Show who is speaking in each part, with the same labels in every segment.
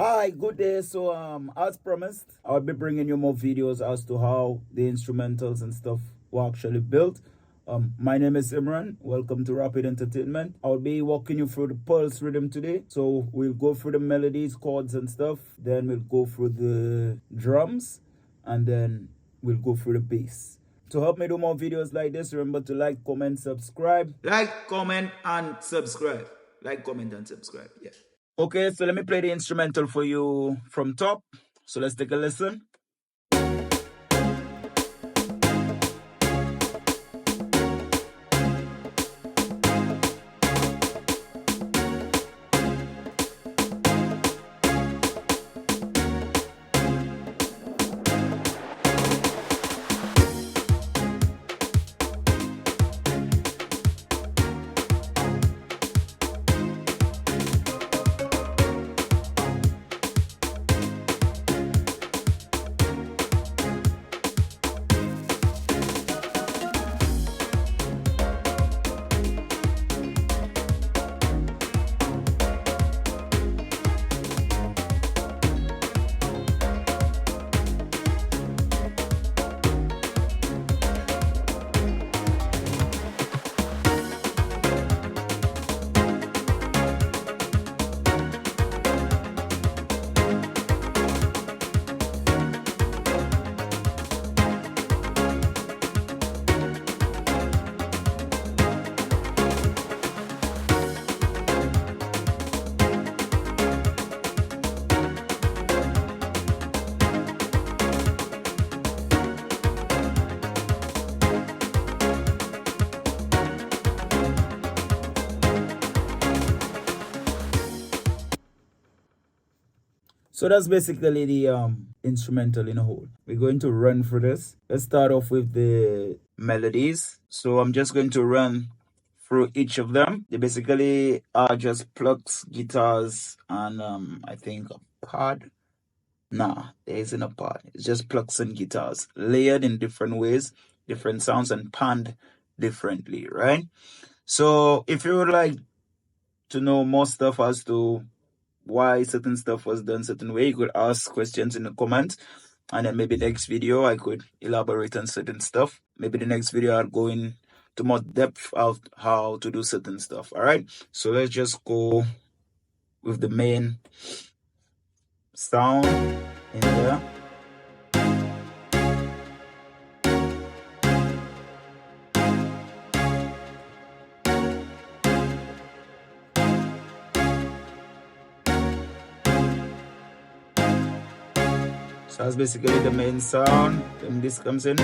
Speaker 1: Hi, good day. So as promised, I'll be bringing you more videos as to how the instrumentals and stuff were actually built. My name is Imran. Welcome to Rapid Entertainment. I'll be walking you through the pulse rhythm today. So we'll go through the melodies, chords and stuff. Then we'll go through the drums, and then we'll go through the bass. To help me do more videos like this, remember to like, comment, subscribe. Like, comment, and subscribe. Like, comment, and subscribe. Yeah. Okay, so let me play the instrumental for you from top. So let's take a listen. So that's basically the instrumental in a whole. We're going to run through this. Let's start off with the melodies. So I'm just going to run through each of them. They basically are just plucks, guitars, and I think a pad. Nah, there isn't a pad. It's just plucks and guitars layered in different ways, different sounds, and panned differently, right? So if you would like to know more stuff as to why certain stuff was done certain way, you could ask questions in the comments, and then maybe next video I could elaborate on certain stuff. Maybe the next video I'll go into more depth of how to do certain stuff. All right, so let's just go with the main sound in there. So that's basically the main sound. Then this comes in.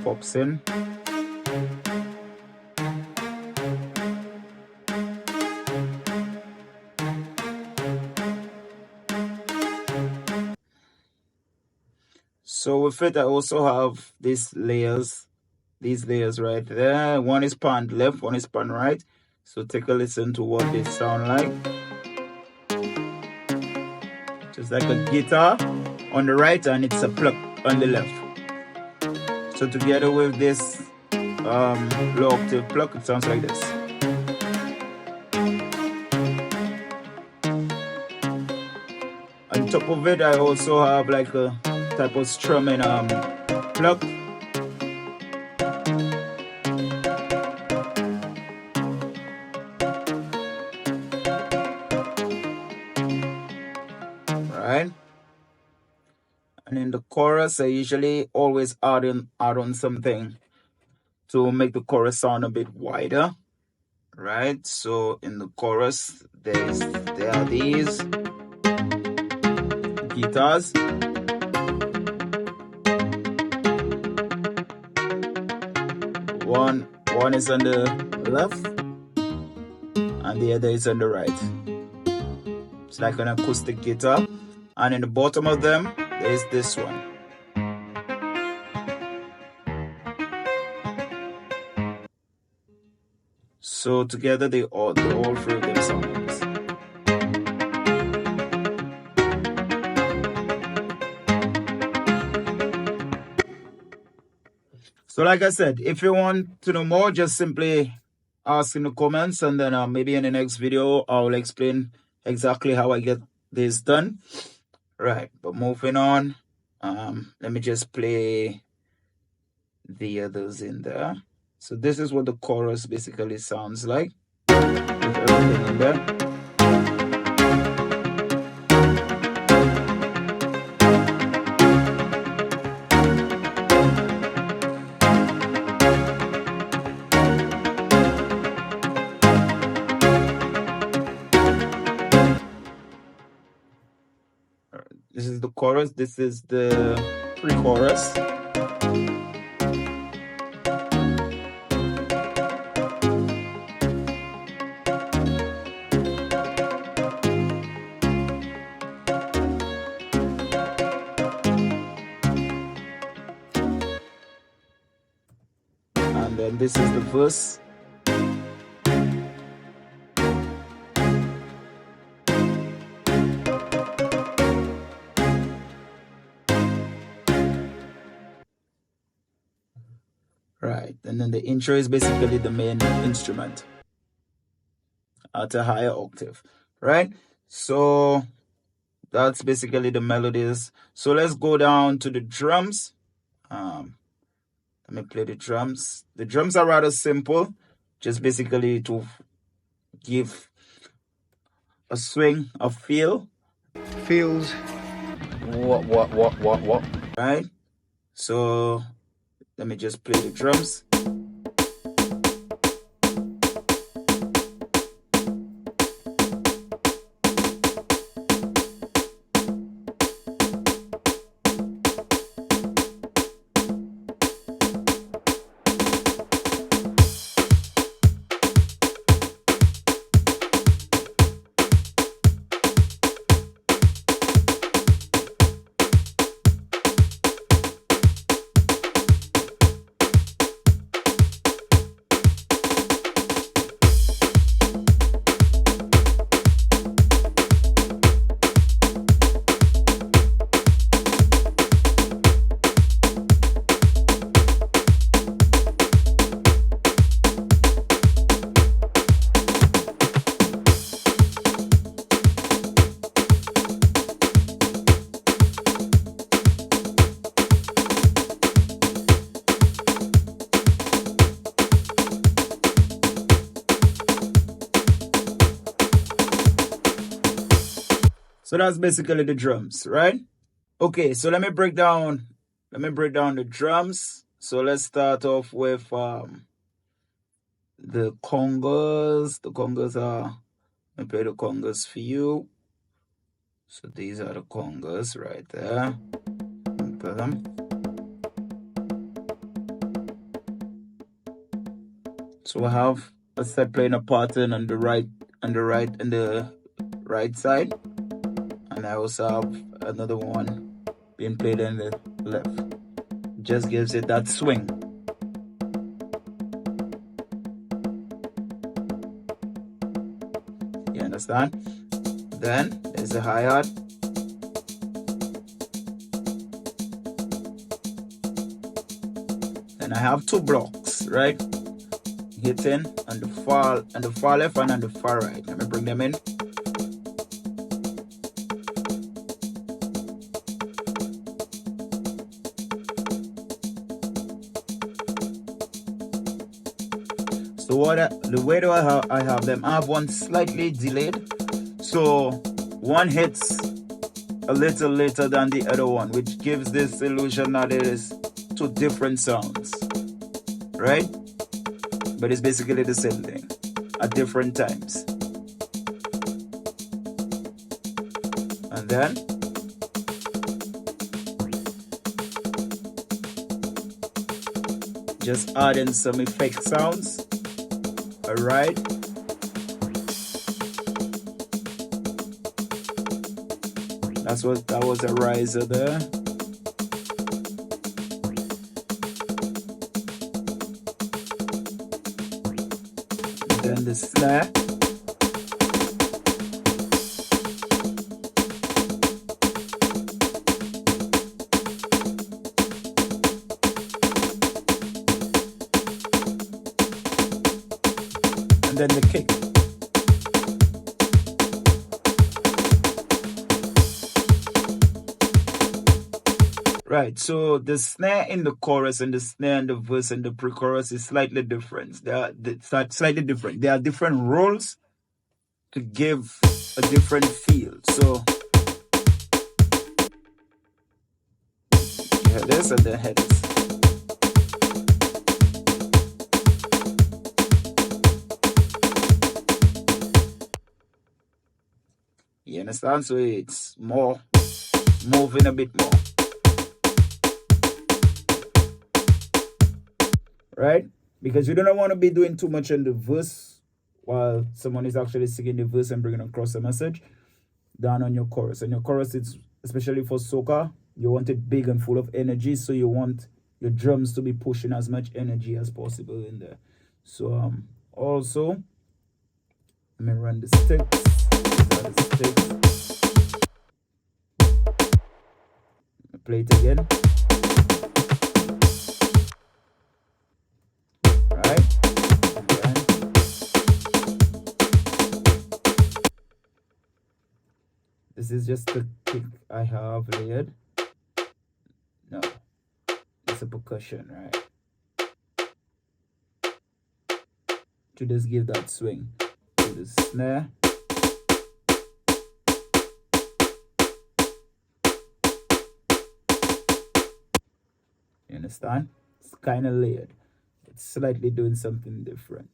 Speaker 1: Pops in. So with it, I also have these layers right there. One is panned left, one is panned right. So take a listen to what they sound like. Just like a guitar on the right, and it's a pluck on the left. So together with this low octave pluck, it sounds like this. On top of it, I also have like a type of strumming pluck. Right? And in the chorus, I usually always add on something to make the chorus sound a bit wider. Right? So in the chorus, there are these guitars. One is on the left and the other is on the right. It's like an acoustic guitar. And in the bottom of them, there is this one. So together they all three of them sound like this. So like I said, if you want to know more, just simply ask in the comments, and then maybe in the next video I'll explain exactly how I get this done. Right, but moving on, let me just play the others in there. So this is what the chorus basically sounds like with everything in there. This is the chorus. This is the pre-chorus. And then this is the verse. Right, and then the intro is basically the main instrument at a higher octave, right? So that's basically the melodies. So let's go down to the drums. Let me play the drums. The drums are rather simple, just basically to give a swing, a feel.
Speaker 2: Feels what?
Speaker 1: Right? So let me just play the drums. So that's basically the drums, right? Okay, so let me break down the drums. So let's start off with the congas. The congas are, let me play the congas for you. So these are the congas right there. Play them. So I have a set playing a pattern on the right side. And I also have another one being played on the left. Just gives it that swing. You understand? Then there's a hi-hat. Then I have two blocks, right? Hitting on the far left and on the far right. Let me bring them in. So the way that I have them, I have one slightly delayed. So one hits a little later than the other one, which gives this illusion that it is two different sounds, right? But it's basically the same thing at different times. And then just add in some effect sounds. All right. That was a riser there. Then the snare. and then the kick. Right, so the snare in the chorus and the snare in the verse and the pre-chorus is slightly different. They are slightly different. There are different roles to give a different feel. So you have this and then head this. You understand? So it's more moving a bit more. Right? Because you don't want to be doing too much in the verse while someone is actually singing the verse and bringing across a message down on your chorus. And your chorus, it's especially for soca, you want it big and full of energy, so you want your drums to be pushing as much energy as possible in there. So also, let me run the sticks. These are the sticks. Play it again. This is just the kick I have layered. No, it's a percussion, right? To just give that swing to the snare. You understand? It's kind of layered. It's slightly doing something different,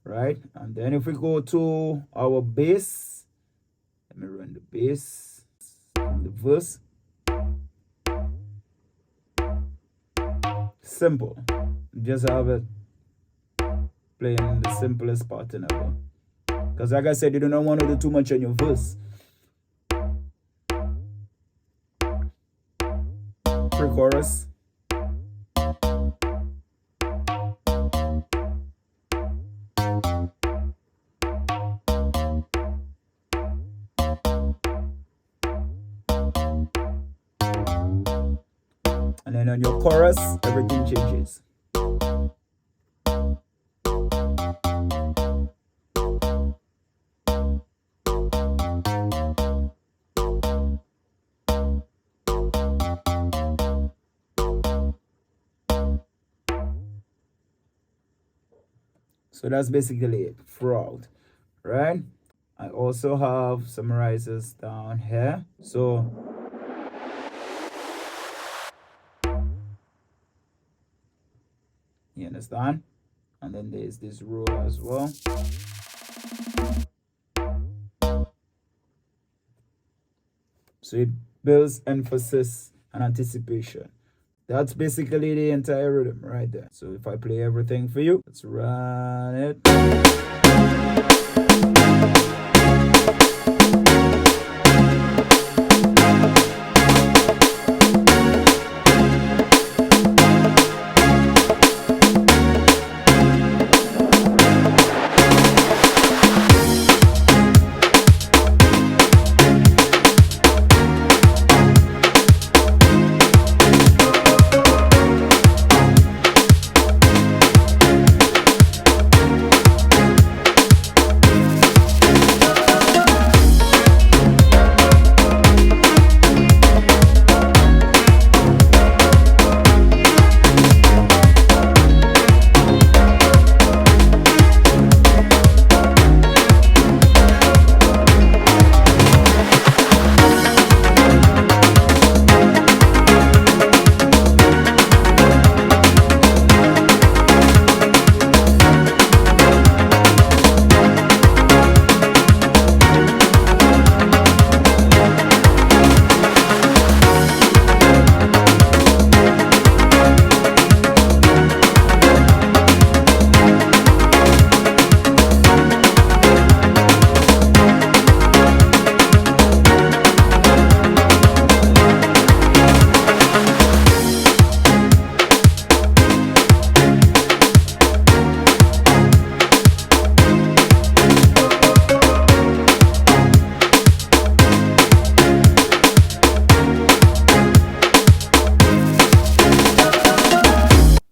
Speaker 1: right? And then if we go to our bass, let me run the bass, the verse. Simple. Just have it playing the simplest part in ever. Because like I said, you don't want to do too much on your verse. Pre-chorus. And then on your chorus, everything changes. So that's basically it throughout, right? I also have some risers down here. So you understand? And then there's this roll as well. So it builds emphasis and anticipation. That's basically the entire rhythm right there. So if I play everything for you, let's run it.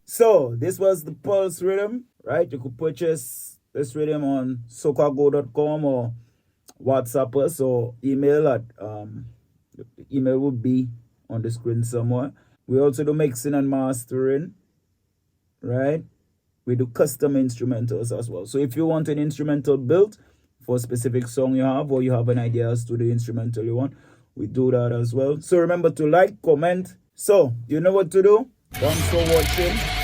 Speaker 1: So this was the Pulse Riddim, right? You could purchase Let's read them on socago.com or WhatsApp us or email at the email will be on the screen somewhere. We also do mixing and mastering, right? We do custom instrumentals as well. So if you want an instrumental built for a specific song you have, or you have an idea as to the instrumental you want, we do that as well. So remember to like, comment. So you know what to do. Thanks for watching.